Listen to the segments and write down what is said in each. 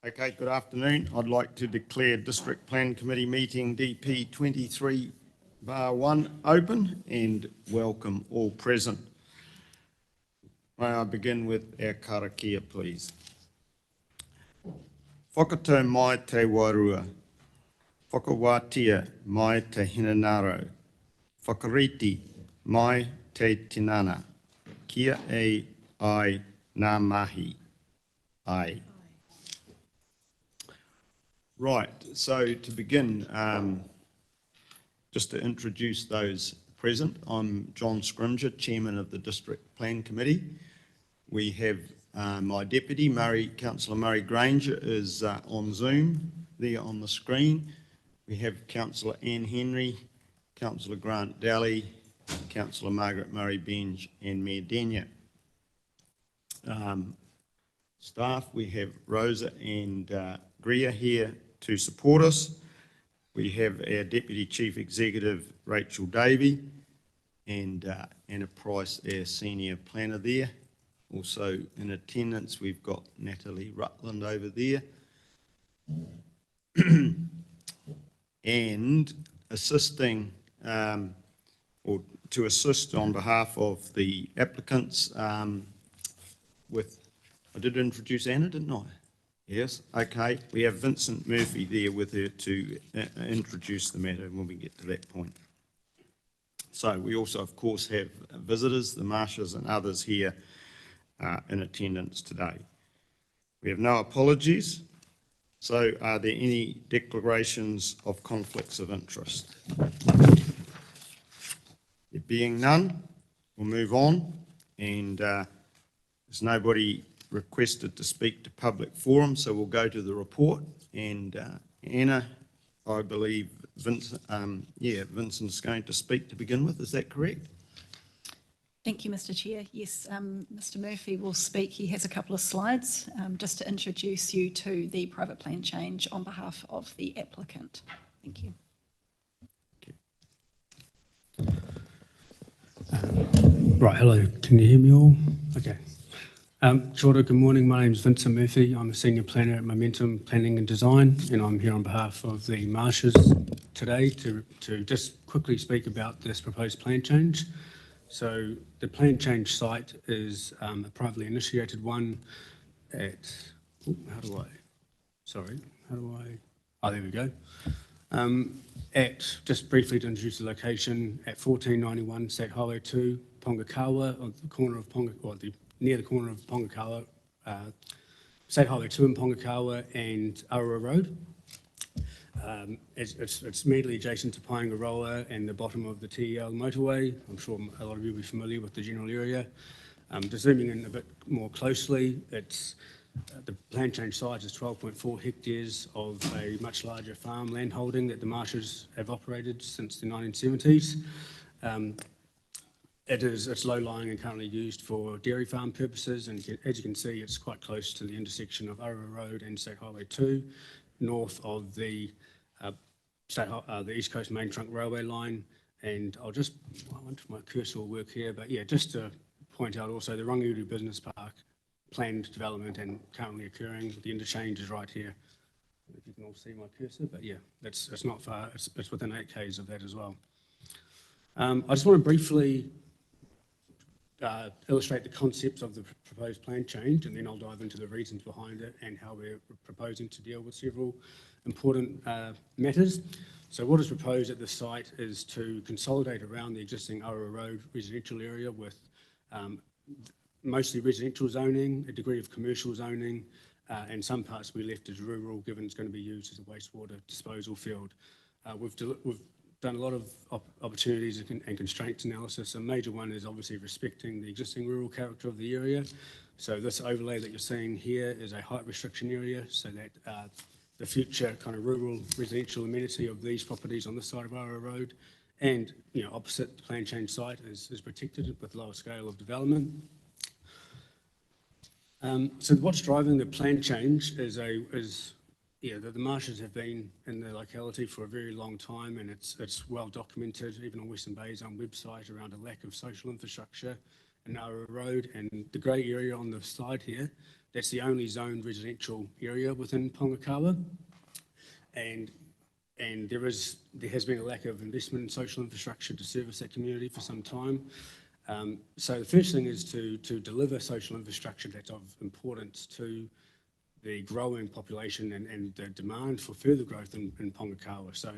Okay, good afternoon. I'd like to declare District Plan Committee meeting DP 23/1 open and welcome all present. May I begin with our karakia, please. Whakatau mai te warua, whakawātia mai te hinanaro, whakariti mai te tinana, kia e ai ngā mahi, ai. Right, so to begin, just to introduce those present, I'm John Scrimger, Chairman of the District Plan Committee. We have my deputy, Councillor Murray Granger, is on Zoom there on the screen. We have Councillor Anne Henry, Councillor Grant Daly, Councillor Margaret Murray-Benge and Mayor Denyer. Staff, we have Rosa and Greer here to support us. We have our Deputy Chief Executive, Rachel Davey, and Anna Price, our Senior Planner there. Also in attendance, we've got Natalie Rutland over there. And assisting, or to assist on behalf of the applicants with, I did introduce Anna, didn't I? Yes, okay. We have Vincent Murphy there with her to introduce the matter when we get to that point. So we also, of course, have visitors, the Marshals and others here in attendance today. We have no apologies. So are there any declarations of conflicts of interest? There being none, we'll move on. And there's nobody requested to speak to public forum, so we'll go to the report. And Anna, I believe Vincent's going to speak to begin with. Is that correct? Thank you, Mr. Chair. Yes, Mr. Murphy will speak. He has a couple of slides just to introduce you to the private plan change on behalf of the applicant. Thank you. Right, hello, can you hear me all? Okay. Kia ora, good morning. My name is Vincent Murphy. I'm a Senior Planner at Momentum Planning and Design, and I'm here on behalf of the Marshes today to just quickly speak about this proposed plan change. So the plan change site is a privately initiated one at, there we go. Just briefly to introduce the location, at 1491 State Highway 2, Pongakawa, on the corner of near the corner of Pongakawa, State Highway 2 in Pongakawa and Aroa Road. It's immediately adjacent to Paengaroa and the bottom of the TEL motorway. I'm sure a lot of you will be familiar with the general area. Just zooming in a bit more closely, the plan change site is 12.4 hectares of a much larger farm land holding that the Marshes have operated since the 1970s. It's low-lying and currently used for dairy farm purposes, and as you can see, it's quite close to the intersection of Aroa Road and State Highway 2, north of the East Coast Main Trunk Railway line. And I wonder if my cursor will work here, but yeah, just to point out also the Rangiuru Business Park planned development and currently occurring. The interchange is right here. I don't know if you can all see my cursor, but yeah, it's not far. It's within 8 k's of that as well. I just want to briefly illustrate the concepts of the proposed plan change, and then I'll dive into the reasons behind it and how we're proposing to deal with several important matters. So what is proposed at the site is to consolidate around the existing Aroa Road residential area with mostly residential zoning, a degree of commercial zoning, and some parts will be left as rural, given it's going to be used as a wastewater disposal field. We've done a lot of opportunities and constraints analysis. A major one is obviously respecting the existing rural character of the area. So this overlay that you're seeing here is a height restriction area, so that the future kind of rural residential amenity of these properties on this side of Aroa Road and opposite the plan change site is protected with lower scale of development. So what's driving the plan change is the Marshes have been in the locality for a very long time, and it's well documented, even on Western Bay's own website, around a lack of social infrastructure in Aroa Road. And the grey area on the slide here That's the only zoned residential area within Pongakawa. And there has been a lack of investment in social infrastructure to service that community for some time. So the first thing is to deliver social infrastructure that's of importance to the growing population and the demand for further growth in Pongakawa. So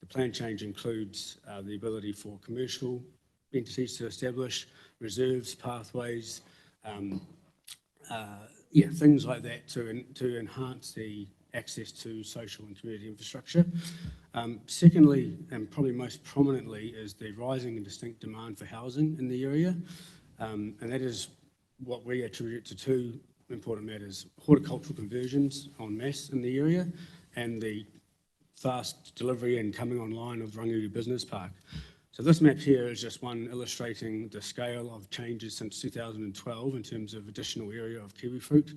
the plan change includes the ability for commercial entities to establish reserves, pathways, things like that to enhance the access to social and community infrastructure. Secondly, and probably most prominently, is the rising and distinct demand for housing in the area. And that is what we attribute to two important matters: horticultural conversions en masse in the area and the fast delivery and coming online of Rangiora Business Park. So this map here is just one illustrating the scale of changes since 2012 in terms of additional area of kiwifruit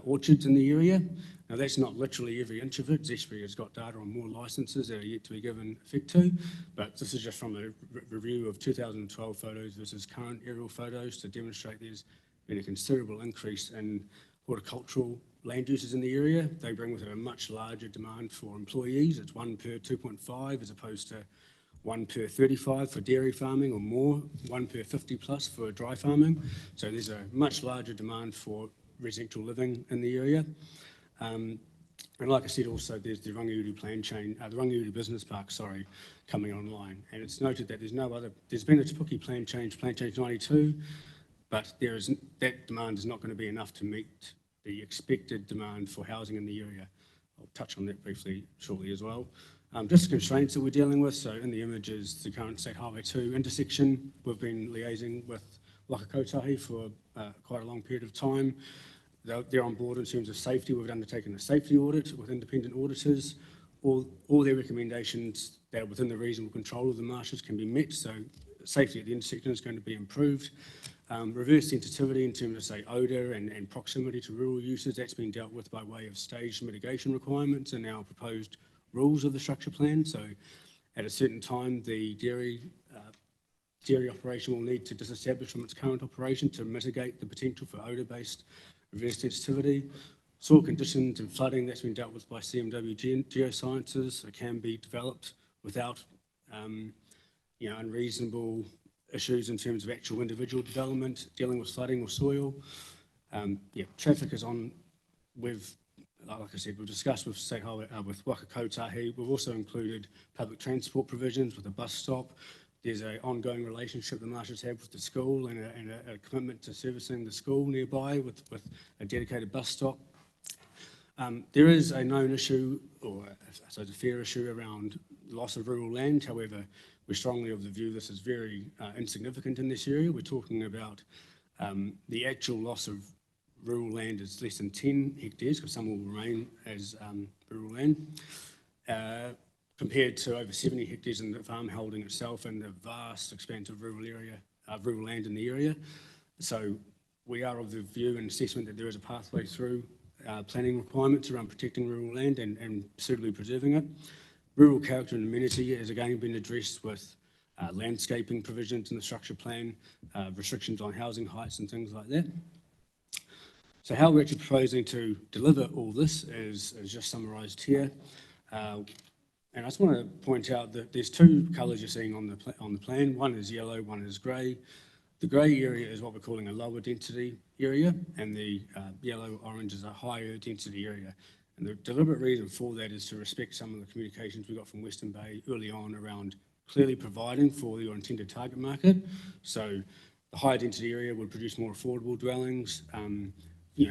orchards in the area. Now that's not literally every inch of it. Zespri has got data on more licences that are yet to be given effect to, but this is just from a review of 2012 photos versus current aerial photos to demonstrate there's been a considerable increase in horticultural land uses in the area. They bring with it a much larger demand for employees. It's 1 per 2.5 as opposed to 1 per 35 for dairy farming, or more, 1 per 50 plus for dry farming. So there's a much larger demand for residential living in the area. And like I said, also there's the Rangiora the Rangiora Business Park, coming online. And it's noted that there's been a Te Puke plan change 92, but that demand is not going to be enough to meet the expected demand for housing in the area. I'll touch on that briefly shortly as well. Just the constraints that we're dealing with. So in the image is the current State Highway 2 intersection. We've been liaising with Waka Kotahi for quite a long period of time. They're on board in terms of safety. We've undertaken a safety audit with independent auditors. All their recommendations that are within the reasonable control of the marshals can be met. So safety at the intersection is going to be improved. Reverse sensitivity in terms of, say, odour and proximity to rural uses, that's been dealt with by way of staged mitigation requirements and our proposed rules of the structure plan. So at a certain time, the dairy operation will need to disestablish from its current operation to mitigate the potential for odour-based reverse sensitivity. Soil conditions and flooding, that's been dealt with by CMW Geosciences. It can be developed without unreasonable issues in terms of actual individual development, dealing with flooding or soil. Traffic is on. Like I said, we've discussed with State Highway, with Waka Kotahi. We've also included public transport provisions with a bus stop. There's an ongoing relationship the marshals have with the school and a commitment to servicing the school nearby with a dedicated bus stop. There is a known issue, or a fair issue, around loss of rural land. However, we're strongly of the view this is very insignificant in this area. We're talking about the actual loss of rural land is less than 10 hectares, because some will remain as rural land, compared to over 70 hectares in the farm holding itself and the vast expanse of rural land in the area. So we are of the view and assessment that there is a pathway through planning requirements around protecting rural land and suitably preserving it. Rural character and amenity has again been addressed with landscaping provisions in the structure plan, restrictions on housing heights and things like that. So how we're actually proposing to deliver all this is just summarised here. And I just want to point out that there's two colours you're seeing on the plan. One is yellow, one is grey. The grey area is what we're calling a lower density area, and the yellow-orange is a higher density area. And the deliberate reason for that is to respect some of the communications we got from Western Bay early on around clearly providing for your intended target market. So the higher density area would produce more affordable dwellings,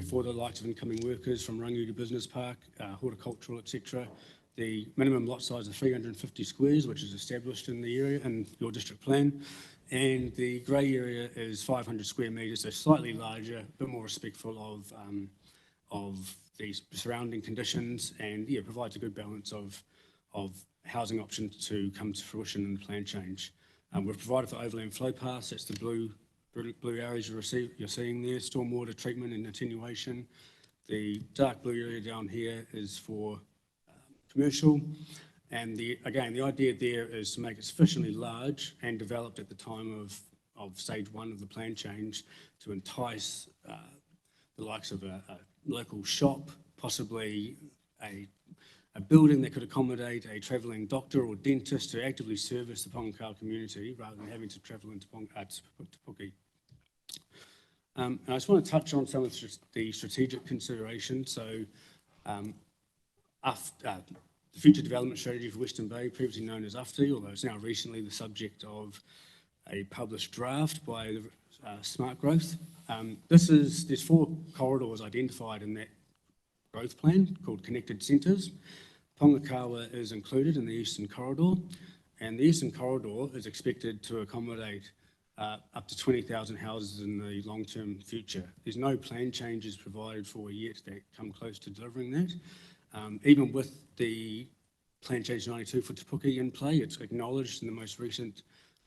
for the likes of incoming workers from Rangiora Business Park, horticultural, etc. The minimum lot size of 350 squares, which is established in the area in your district plan. And the grey area is 500 square metres, so slightly larger, a bit more respectful of the surrounding conditions, and provides a good balance of housing options to come to fruition in the plan change. We've provided for overland flow paths. That's the blue areas you're seeing there, stormwater treatment and attenuation. The dark blue area down here is for commercial. And the idea there is to make it sufficiently large and developed at the time of stage one of the plan change to entice the likes of a local shop, possibly a building that could accommodate a travelling doctor or dentist to actively service the Pongakawa community rather than having to travel into Te Puke. And I just want to touch on some of the strategic considerations. So the Future Development Strategy for Western Bay, previously known as UFTI, although it's now recently the subject of a published draft by Smart Growth. There's 4 corridors identified in that growth plan called connected centres. Pongakawa is included in the Eastern Corridor, and the Eastern Corridor is expected to accommodate up to 20,000 houses in the long-term future. There's no plan changes provided for yet that come close to delivering that. Even with the Plan Change 92 for Te Puke in play, it's acknowledged in the most recent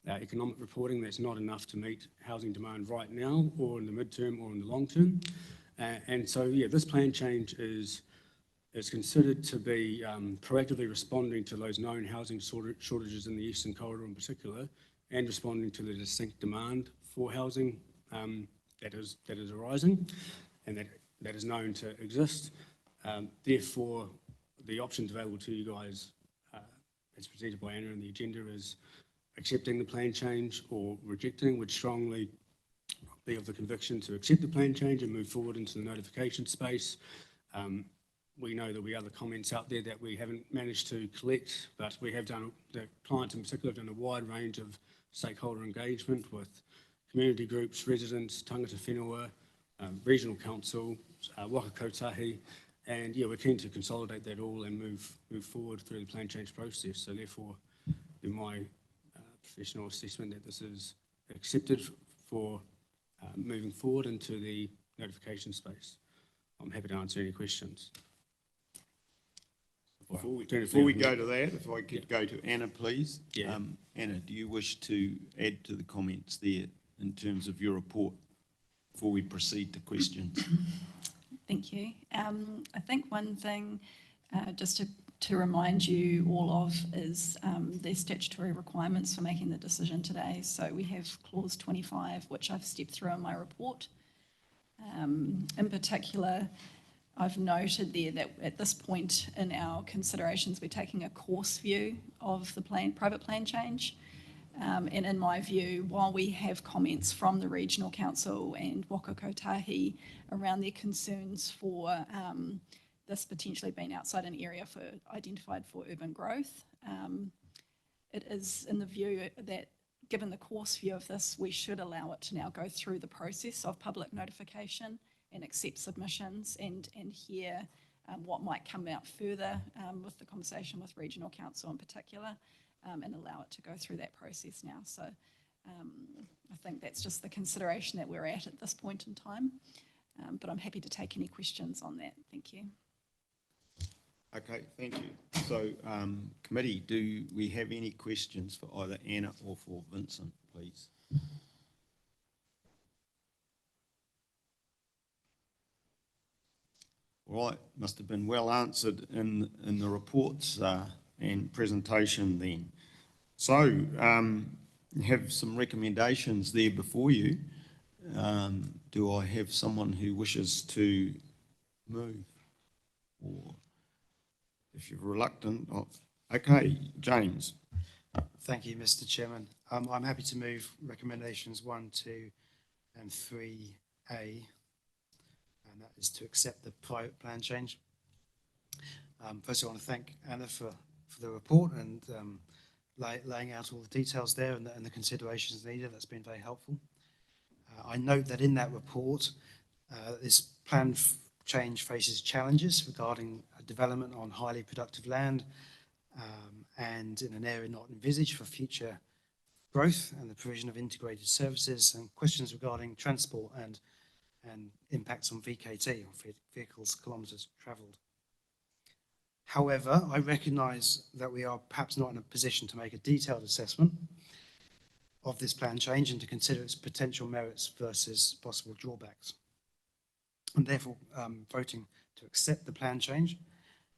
economic reporting that's not enough to meet housing demand right now or in the midterm or in the long term. And so, yeah, this plan change is considered to be proactively responding to those known housing shortages in the Eastern Corridor in particular, and responding to the distinct demand for housing that is arising and that is known to exist. Therefore, the options available to you guys, as presented by Anna in the agenda, is accepting the plan change or rejecting. Would strongly be of the conviction to accept the plan change and move forward into the notification space. We know there'll be other comments out there that we haven't managed to collect, but we have done, the clients in particular, have done a wide range of stakeholder engagement with community groups, residents, tangata whenua, regional council, waka kotahi, and yeah, we're keen to consolidate that all and move forward through the plan change process. So therefore, in my professional assessment, that this is accepted for moving forward into the notification space. I'm happy to answer any questions. Before we go to that, if I could go to Anna, please. Yeah. Anna, do you wish to add to the comments there in terms of your report before we proceed to questions? Thank you. I think one thing just to remind you all of is the statutory requirements for making the decision today. So we have clause 25, which I've stepped through in my report. In particular, I've noted there that at this point in our considerations, we're taking a course view of the private plan change. And in my view, while we have comments from the Regional Council and Waka Kotahi around their concerns for this potentially being outside an area identified for urban growth, it is in the view that given the course view of this, we should allow it to now go through the process of public notification and accept submissions and hear what might come out further with the conversation with Regional Council in particular, and allow it to go through that process now. So I think that's just the consideration that we're at this point in time, but I'm happy to take any questions on that. Thank you. Okay, thank you. So committee, do we have any questions for either Anna or for Vincent, please? All right, must have been well answered in the reports and presentation then. So you have some recommendations there before you. Do I have someone who wishes to move? Or if you're reluctant, okay, James. Thank you, Mr. Chairman. I'm happy to move recommendations 1, 2 and 3A. And that is to accept the private plan change. First, I want to thank Anna for the report and laying out all the details there and the considerations needed. That's been very helpful. I note that in that report, this plan change faces challenges regarding development on highly productive land and in an area not envisaged for future growth and the provision of integrated services, and questions regarding transport and impacts on VKT, or vehicles kilometres travelled. However, I recognise that we are perhaps not in a position to make a detailed assessment of this plan change and to consider its potential merits versus possible drawbacks. I'm therefore voting to accept the plan change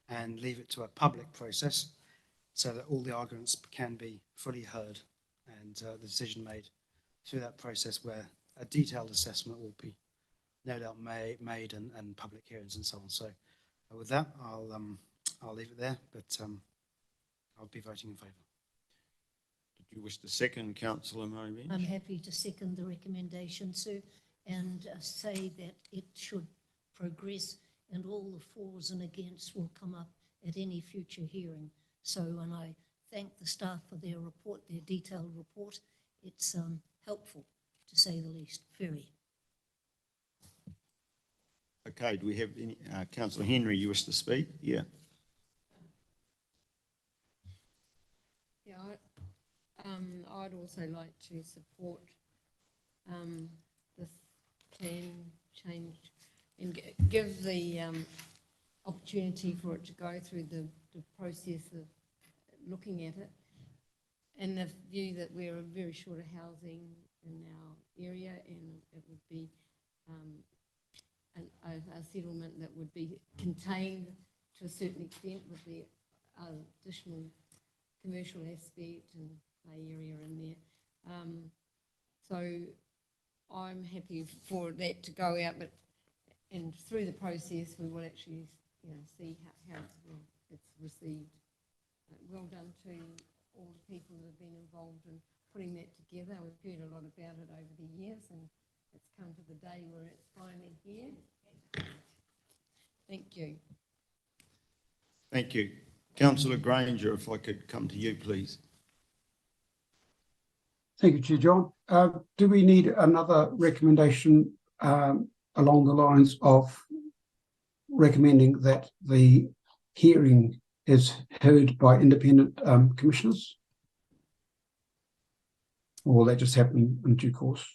and leave it to a public process so that all the arguments can be fully heard and the decision made through that process, where a detailed assessment will be no doubt made and public hearings and so on. So with that, I'll leave it there, but I'll be voting in favour. Did you wish to second, councillor Murray Bench? I'm happy to second the recommendation, sir, and say that it should progress and all the fors and against will come up at any future hearing. So, and I thank the staff for their report, their detailed report. It's helpful, to say the least, very. Okay, do we have any, councillor Henry, you wish to speak? Yeah. Yeah, I'd also like to support this plan change and give the opportunity for it to go through the process of looking at it, and the view that we're very short of housing in our area, and it would be a settlement that would be contained to a certain extent with the additional commercial aspect and play area in there. So I'm happy for that to go out, but and through the process we will actually, see how it's received. Well done to all the people that have been involved in putting that together. We've heard a lot about it over the years, and it's come to the day where it's finally here. Thank you. Thank you. Councillor Granger, if I could come to you, please. Thank you, Chair John. Do we need another recommendation along the lines of recommending that the hearing is heard by independent commissioners? Or will that just happen in due course?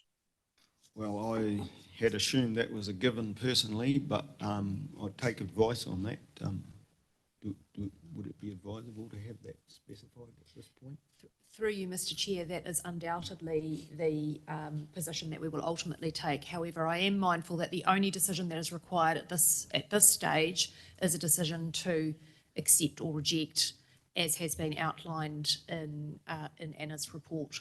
Well, I had assumed that was a given personally, but I'd take advice on that. Would it be advisable to have that specified at this point? Through you, Mr. Chair, that is undoubtedly the position that we will ultimately take. However, I am mindful that the only decision that is required at this stage is a decision to accept or reject, as has been outlined in Anna's report.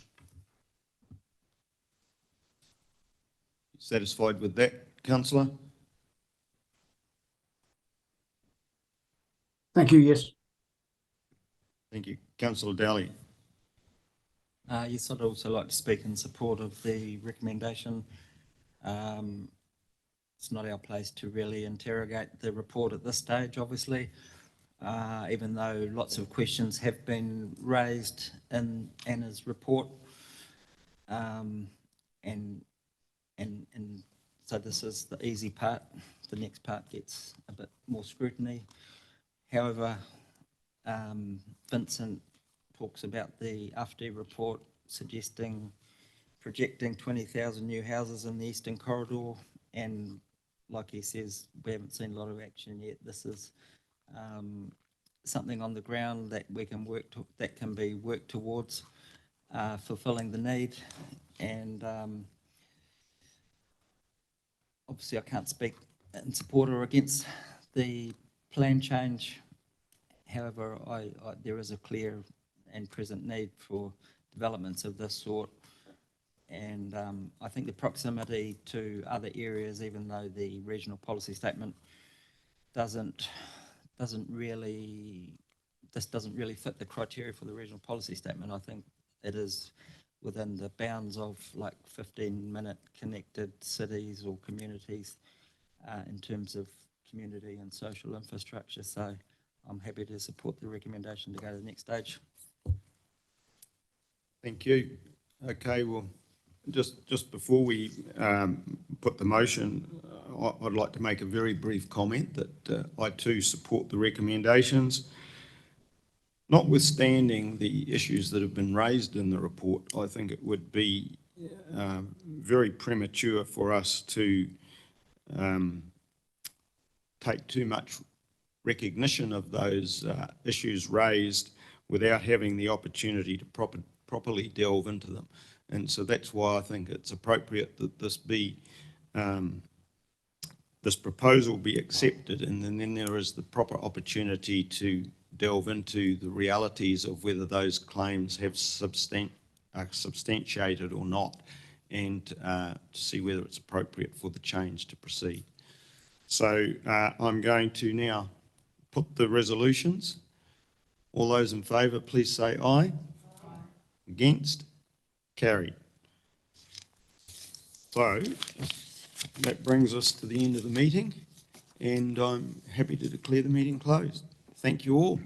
Satisfied with that, councillor? Thank you, yes. Thank you. Councillor Daly. Yes, I'd also like to speak in support of the recommendation. It's not our place to really interrogate the report at this stage, obviously, even though lots of questions have been raised in Anna's report. And so this is the easy part. The next part gets a bit more scrutiny. However, Vincent talks about the AFTI report projecting 20,000 new houses in the Eastern Corridor, and like he says, we haven't seen a lot of action yet. This is something on the ground that we can that can be worked towards fulfilling the need. And obviously I can't speak in support or against the plan change. However, there is a clear and present need for developments of this sort, and I think the proximity to other areas, even though the regional policy statement doesn't really fit the criteria for the regional policy statement. I think it is within the bounds of like 15-minute connected cities or communities in terms of community and social infrastructure. So I'm happy to support the recommendation to go to the next stage. Thank you. Okay, well, just before we put the motion, I'd like to make a very brief comment that I too support the recommendations. Notwithstanding the issues that have been raised in the report, I think it would be very premature for us to take too much recognition of those issues raised without having the opportunity to properly delve into them. And so that's why I think it's appropriate that this proposal be accepted, and then there is the proper opportunity to delve into the realities of whether those claims have are substantiated or not. and to see whether it's appropriate for the change to proceed. So I'm going to now put the resolutions. All those in favour, please say aye. Against? Carried. So that brings us to the end of the meeting, and I'm happy to declare the meeting closed. Thank you all.